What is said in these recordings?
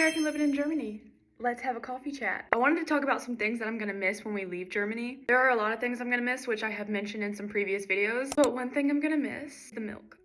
American living in Germany. Let's have a coffee chat. I wanted to talk about some things that I'm gonna miss when we leave Germany. There are a lot of things I'm gonna miss, which I have mentioned in some previous videos, but one thing I'm gonna miss, the milk.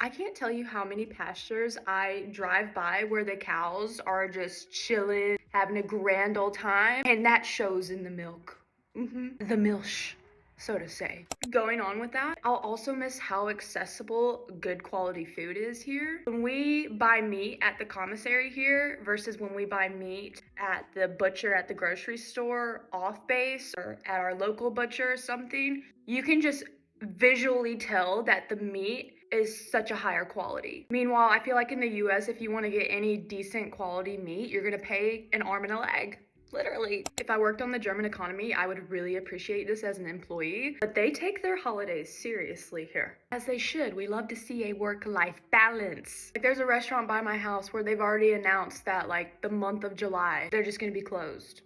I can't tell you how many pastures I drive by where the cows are just chilling, having a grand old time, and that shows in the milk. The milsh, so to say. Going on with that, I'll also miss how accessible good quality food is here. When we buy meat at the commissary here versus when we buy meat at the butcher at the grocery store off base or at our local butcher or something, you can just visually tell that the meat is such a higher quality. Meanwhile, I feel like in the US, if you want to get any decent quality meat, you're gonna pay an arm and a leg. Literally. If I worked on the German economy, I would really appreciate this as an employee, but they take their holidays seriously here. As they should. We love to see a work-life balance. Like, there's a restaurant by my house where they've already announced that like the month of July, they're just gonna be closed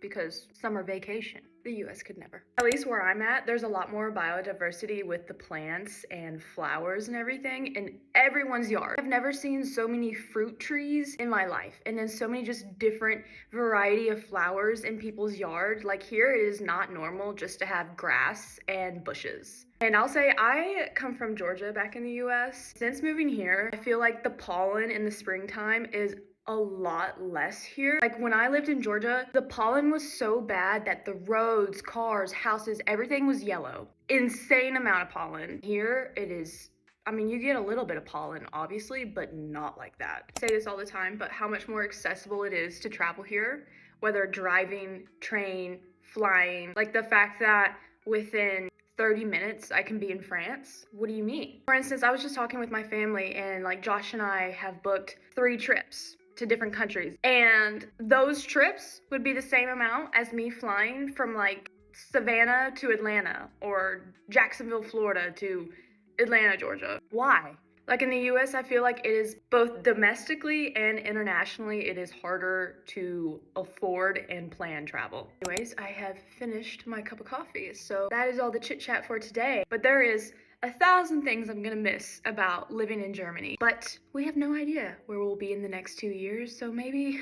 because summer vacation. The US could never. At least where I'm at, there's a lot more biodiversity with the plants and flowers and everything in everyone's yard. I've never seen so many fruit trees in my life, and then so many just different variety of flowers in people's yard. Like here, it is not normal just to have grass and bushes. And I'll say I come from Georgia back in the US. Since moving here, I feel like the pollen in the springtime is a lot less here. Like when I lived in Georgia, the pollen was so bad that the roads, cars, houses, everything was yellow. Insane amount of pollen. Here it is, I mean, you get a little bit of pollen, obviously, but not like that. I say this all the time, but how much more accessible it is to travel here, whether driving, train, flying. Like the fact that within 30 minutes I can be in France. What do you mean? For instance, I was just talking with my family and like Josh and I have booked 3 trips to different countries, and those trips would be the same amount as me flying from like Savannah to Atlanta or Jacksonville, Florida to Atlanta, Georgia. Why? Like in the US, I feel like it is both domestically and internationally, it is harder to afford and plan travel. Anyways, I have finished my cup of coffee, so that is all the chit chat for today. But there is 1,000 things I'm gonna miss about living in Germany, but we have no idea where we'll be in the next 2 years, so maybe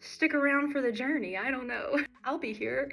stick around for the journey. I don't know. I'll be here.